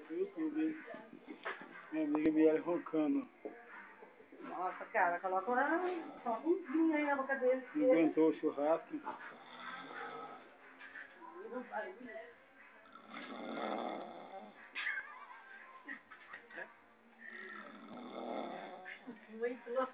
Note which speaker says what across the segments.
Speaker 1: pro YouTube, hein? Minha amiga Biela roncando.
Speaker 2: Nossa, cara, coloca um vinho aí na boca dele.
Speaker 1: Não aguentou o churrasco.
Speaker 2: Muito louco.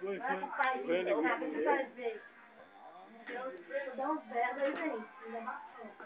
Speaker 1: Foi,
Speaker 2: Vai pro pai, dá uns berros aí, vem. Ainda bastante.